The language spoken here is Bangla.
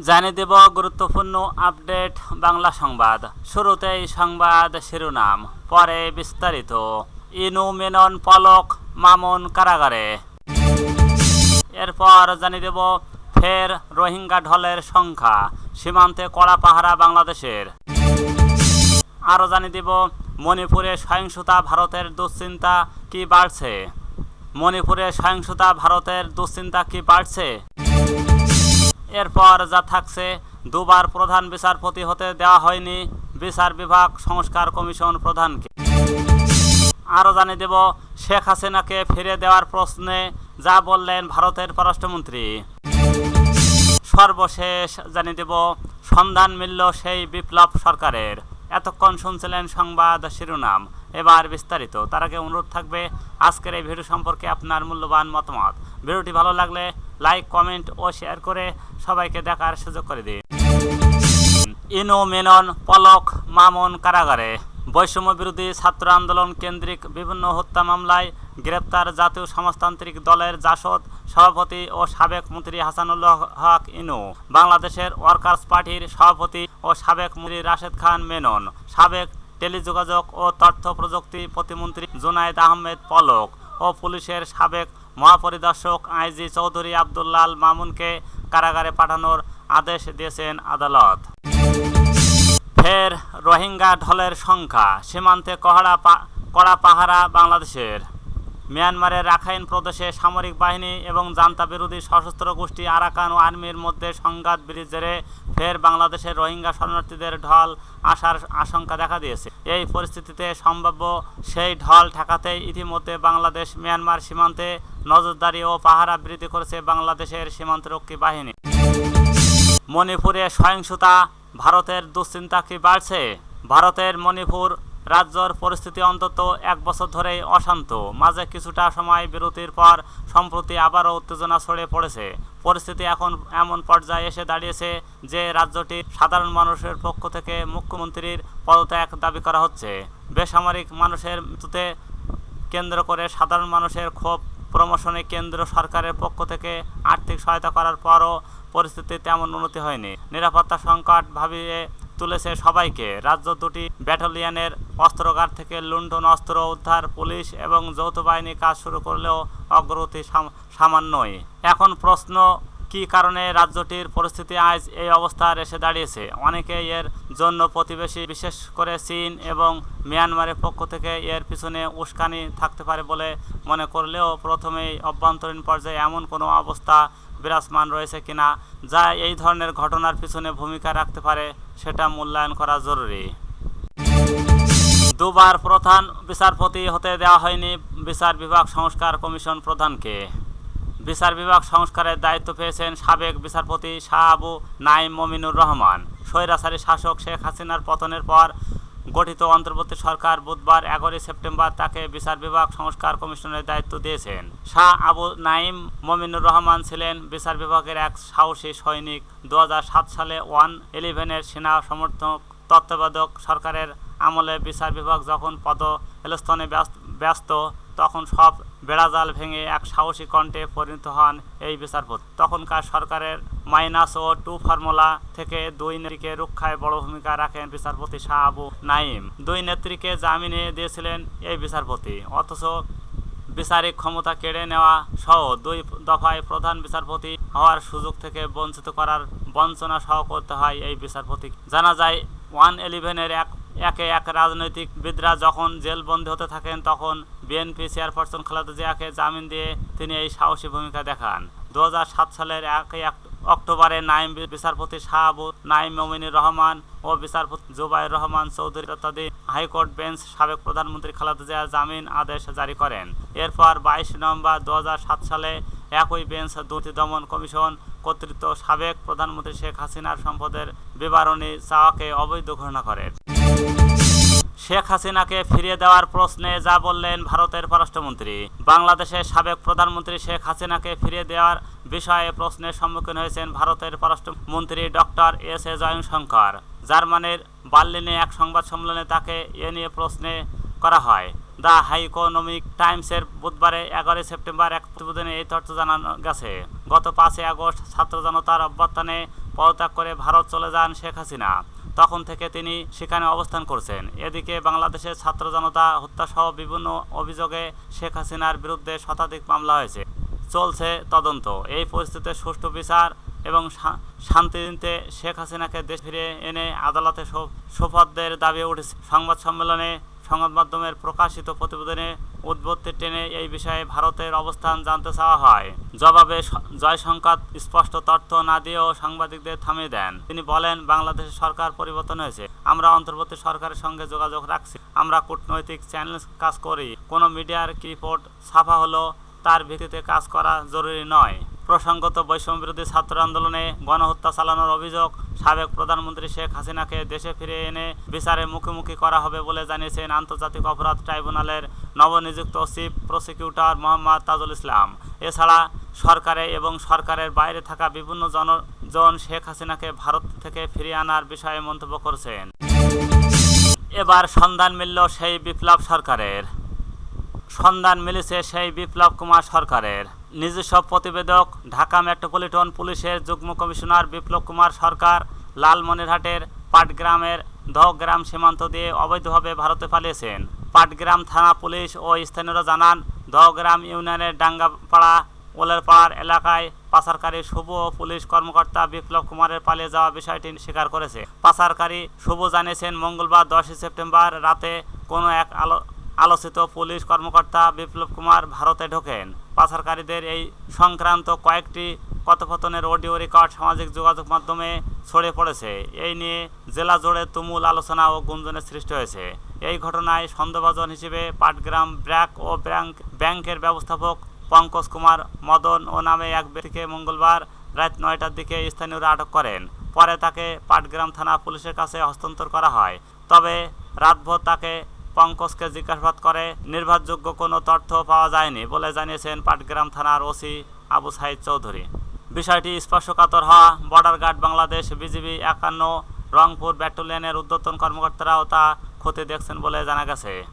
জানিয়ে দেব গুরুত্বপূর্ণ আপডেট বাংলা সংবাদ। শুরুতেই সংবাদ শিরোনাম, পরে বিস্তারিত। ইনু মেনন পলক মামুন কারাগারে। এরপর জানিয়ে দেব ফের রোহিঙ্গা ঢলের সংখ্যা, সীমান্তে কড়া পাহারা বাংলাদেশের। আরও জানিয়ে দেব মণিপুরে সহিংসতা, ভারতের দুশ্চিন্তা কি বাড়ছে। মণিপুরে সহিংসতা, ভারতের দুশ্চিন্তা কি বাড়ছে। এরপর যা থাকছে, দুবার প্রধান বিচারপতি হতে দেওয়া হয়নি বিচার বিভাগ সংস্কার কমিশন প্রধানকে। আরও জানিয়ে দেব শেখ হাসিনাকে ফিরে দেওয়ার প্রশ্নে যা বললেন ভারতের পররাষ্ট্রমন্ত্রী। সর্বশেষ জানিয়ে দেব সন্ধান মিলল সেই বিপ্লব সরকারের। এতক্ষণ শুনছিলেন সংবাদ শিরোনাম, এবার বিস্তারিত। তার আগে অনুরোধ থাকবে আজকের এই ভিডিও সম্পর্কে আপনার মূল্যবান মতামত। ভিডিওটি ভালো লাগলে লাইক, কমেন্ট ও শেয়ার করে সবাইকে দেখার সুযোগ করে দিন। ইনু মেনন পলক মামুন কারাগারে। বৈষম্য বিরোধী ছাত্র আন্দোলন কেন্দ্রিক বিভিন্ন হত্যা মামলায় গ্রেপ্তার জাতীয় সমাজতান্ত্রিক দলের জাসদ সভাপতি ও সাবেক মন্ত্রী হাসানুল হক ইনু, বাংলাদেশের ওয়ার্কার্স পার্টির সভাপতি ও সাবেক মন্ত্রী রাশেদ খান মেনন, সাবেক টেলিযোগাযোগ ও তথ্য প্রযুক্তি প্রতিমন্ত্রী জুনায়েদ আহমেদ পলক ও পুলিশের সাবেক মহাপরিদর্শক আইজি চৌধুরী আবদুল্লাল মামুনকে কারাগারে পাঠানোর আদেশ দিয়েছেন আদালত। ফের রোহিঙ্গা ঢলের সংখ্যা, সীমান্তে কড়া পাহারা বাংলাদেশের। মিয়ানমারের রাখাইন প্রদেশে সামরিক বাহিনী এবং জান্তা বিরোধী সশস্ত্র গোষ্ঠী আরাকান ও আর্মির মধ্যে সংঘাত জেরে ফের বাংলাদেশের রোহিঙ্গা শরণার্থীদের ঢল আসার আশঙ্কা দেখা দিয়েছে। এই পরিস্থিতিতে সম্ভাব্য সেই ঢল ঠেকাতেই ইতিমধ্যে বাংলাদেশ মিয়ানমার সীমান্তে নজরদারি ও পাহারা বৃদ্ধি করেছে বাংলাদেশের সীমান্তরক্ষী বাহিনী। মণিপুরে সহিংসতা, ভারতের দুশ্চিন্তা কি বাড়ছে। ভারতের মণিপুর রাজ্যর পরিস্থিতি অন্তত এক বছর ধরেই অশান্ত। মাঝে কিছুটা সময় বিরতির পর সম্প্রতি আবারও উত্তেজনা ছড়িয়ে পড়েছে। পরিস্থিতি এখন এমন পর্যায়ে এসে দাঁড়িয়েছে যে রাজ্যটির সাধারণ মানুষের পক্ষ থেকে মুখ্যমন্ত্রীর পদত্যাগ দাবি করা হচ্ছে। বেসামরিক মানুষের মৃত্যুতে কেন্দ্র করে সাধারণ মানুষের ক্ষোভ প্রমোশনে কেন্দ্র সরকারের পক্ষ থেকে আর্থিক সহায়তা করার পরও পরিস্থিতি তেমন উন্নতি হয়নি। নিরাপত্তা সংকট ভাবিয়ে তুলেছে সবাইকে। রাজ্য দুটি ব্যাটালিয়নের অস্ত্রাগার থেকে লুণ্ঠন অস্ত্র উদ্ধার পুলিশ এবং যৌথ বাহিনী কাজ শুরু করলেও অগ্রগতি সামান্যই। এখন প্রশ্ন, কী কারণে রাজ্যটির পরিস্থিতি আজ এই অবস্থায় এসে দাঁড়িয়েছে। অনেকে এর জন্য প্রতিবেশী, বিশেষ করে চীন এবং মিয়ানমারের পক্ষ থেকে এর পিছনে উস্কানি থাকতে পারে বলে মনে করলেও প্রথমেই অভ্যন্তরীণ পর্যায়ে এমন কোনো অবস্থা বিরাজমান রয়েছে কিনা যা এই ধরনের ঘটনার পিছনে ভূমিকা রাখতে পারে সেটা মূল্যায়ন করা জরুরি। দুবার প্রধান বিচারপতি হতে দেওয়া হয়নি বিচার বিভাগ সংস্কার কমিশন প্রধানকে। বিচার বিভাগ সংস্কারের দায়িত্ব পেয়েছেন সাবেক বিচারপতি শাহ আবু নাঈম মমিনুর রহমান। স্বৈরাচারী শাসক শেখ হাসিনার পতনের পর গঠিত অন্তর্বর্তী সরকার বুধবার 11 সেপ্টেম্বর তাকে বিচার বিভাগ সংস্কার কমিশনের দায়িত্ব দিয়েছেন। শাহ আবু নাঈম মমিনুর রহমান ছিলেন বিচার বিভাগের এক সাহসী সৈনিক। 2007 সালে 1-11 সেনা সমর্থক তত্ত্বাবধায়ক সরকারের আমলে বিচার বিভাগ যখন পদস্থলে ব্যস্ত তখন সব বেড়াজাল ভেঙে এক সাহসী কণ্ঠে পরিণত হন এই বিচারপতি। তখনকার সরকারের -2 ফর্মুলা থেকে 2 নেত্রীকে রক্ষায় বড় ভূমিকা রাখেন বিচারপতি শাহ আবু নাঈম। 2 নেত্রীকে জামিনে দিয়েছিলেন এই বিচারপতি, অথচ বিচারিক ক্ষমতা কেড়ে নেওয়া সহ 2 দফায় প্রধান বিচারপতি হওয়ার সুযোগ থেকে বঞ্চিত করার বঞ্চনা সহ করতে হয় এই বিচারপতি। জানা যায় 1-11-এর একে এক রাজনৈতিকবিদরা যখন জেলবন্দী হতে থাকেন তখন বিএনপি চেয়ারপারসন খালেদা জিয়াকে জামিন দিয়ে তিনি এই সাহসী ভূমিকা দেখান। 2007 সালের 1 অক্টোবরে বিচারপতি শাহ আবু নাঈম মমিনুর রহমান ও বিচারপতি জুবাইর রহমান চৌধুরী ইত্যাদি হাইকোর্ট বেঞ্চ সাবেক প্রধানমন্ত্রী খালেদা জিয়ার জামিন আদেশ জারি করেন। এরপর 22 নভেম্বর 2007 সালে একই বেঞ্চ দুর্নীতি দমন কমিশন কর্তৃক সাবেক প্রধানমন্ত্রী শেখ হাসিনার সম্পদের বিবরণী চাওয়াকে অবৈধ ঘোষণা করেন। শেখ হাসিনাকে ফিরিয়ে দেওয়ার প্রশ্নে যা বললেন ভারতের পররাষ্ট্রমন্ত্রী। বাংলাদেশের সাবেক প্রধানমন্ত্রী শেখ হাসিনাকে ফিরিয়ে দেওয়ার বিষয়ে প্রশ্নের সম্মুখীন হয়েছেন ভারতের পররাষ্ট্রমন্ত্রী ডক্টর এস জয়শঙ্কর। জার্মানির বার্লিনে এক সংবাদ সম্মেলনে তাকে এ নিয়ে প্রশ্ন করা হয়। দ্য ইকোনমিক টাইমসের বুধবারে 11 সেপ্টেম্বর এক প্রতিবেদনে এই তথ্য জানানো গেছে। গত 5 আগস্ট ছাত্র জনতার অভ্যুত্থানে পদত্যাগ করে ভারত চলে যান শেখ হাসিনা। তখন থেকে তিনি সেখানে অবস্থান করছেন। এদিকে বাংলাদেশের ছাত্র জনতা হত্যাসহ বিভিন্ন অভিযোগে শেখ হাসিনার বিরুদ্ধে শতাধিক মামলা হয়েছে, চলছে তদন্ত। এই পরিস্থিতিতে সুষ্ঠু বিচার এবং শান্তিতে শেখ হাসিনাকে দেশ ফিরিয়ে এনে আদালতে সোপর্দের দাবি উঠেছে। সংবাদ সম্মেলনে সংবাদ মাধ্যমের প্রকাশিত প্রতিবেদনে উদ্বৃত্তি টেনে এই বিষয়ে ভারতের অবস্থান জানতে চাওয়া হয়। জবাবে জয়শঙ্কর স্পষ্ট তথ্য না দিয়েও সাংবাদিকদের থামিয়ে দেন। তিনি বলেন, বাংলাদেশের সরকার পরিবর্তন হয়েছে, আমরা অন্তর্বর্তী সরকারের সঙ্গে যোগাযোগ রাখছি, আমরা কূটনৈতিক চ্যানেল কাজ করি, কোনো মিডিয়ার রিপোর্ট ছাপা হলো তার ভিত্তিতে কাজ করা জরুরি নয়। প্রসঙ্গত, বৈষম্যবিরোধী ছাত্র আন্দোলনে গণহত্যা চালানোর অভিযোগ সাবেক প্রধানমন্ত্রী শেখ হাসিনাকে দেশে ফিরিয়ে এনে বিচারের মুখোমুখি করা হবে বলে জানিয়েছেন আন্তর্জাতিক অপরাধ ট্রাইব্যুনালের নবনিযুক্ত চিফ প্রসিকিউটর মোহাম্মদ তাজুল ইসলাম। এছাড়া সরকারে এবং সরকারের বাইরে থাকা বিভিন্ন জন শেখ হাসিনাকে ভারত থেকে ফিরিয়ে আনার বিষয়ে মন্তব্য করেছেন। এবার সন্ধান মিলল সেই বিপ্লব সরকারের। সন্ধান মিলেছে সেই বিপ্লব কুমার সরকারের। নিজস্ব প্রতিবেদক ঢাকা মেট্রোপলিটন পুলিশের যুগ্ম কমিশনার বিপ্লব কুমার সরকার লালমনিরহাটের পাটগ্রামের দহগ্রাম সীমান্ত দিয়ে অবৈধভাবে ভারতে পালিয়েছেন। পাটগ্রাম থানা পুলিশ ও স্থানীয়রা জানান, দহগ্রাম ইউনিয়নের ডাঙ্গাপাড়া ওলেরপাড়ার এলাকায় পাচারকারী শুভ ও পুলিশ কর্মকর্তা বিপ্লব কুমারের পালিয়ে যাওয়া বিষয়টি স্বীকার করেছে। পাচারকারী শুভ জানিয়েছেন, মঙ্গলবার 10 সেপ্টেম্বর রাতে কোনো এক আলোচিত পুলিশ কর্মকর্তা বিপ্লব কুমার ভারতে ঢোকেন। পাচারকারীদের এই সংক্রান্ত কয়েকটি কথোপকথনের অডিও রেকর্ড সামাজিক যোগাযোগ মাধ্যমে ছড়িয়ে পড়েছে। এই নিয়ে জেলা জুড়ে তুমুল আলোচনা ও গুঞ্জনের সৃষ্টি হয়েছে। এই ঘটনায় সন্দেহভাজন হিসেবে পাটগ্রাম ব্র্যাক ও ব্যাংকের ব্যবস্থাপক পঙ্কজ কুমার মদন ও নামে এক ব্যক্তিকে মঙ্গলবার রাত 9টার দিকে স্থানীয়রা আটক করেন। পরে তাকে পাটগ্রাম থানা পুলিশের কাছে হস্তান্তর করা হয়। তবে রাতভর তাকে পঙ্কজকে জিজ্ঞাসাবাদ করে নির্ভরযোগ্য কোনো তথ্য পাওয়া যায়নি বলে জানিয়েছেন পাটগ্রাম থানার ওসি আবু সাইদ চৌধুরী। বিষয়টি স্পর্শকাতর হওয়া border guard Bangladesh, BGB 51 Rangpur ব্যাটালিয়নের ঊর্ধ্বতন কর্মকর্তারাও তা খতিয়ে দেখছেন বলে জানা গেছে।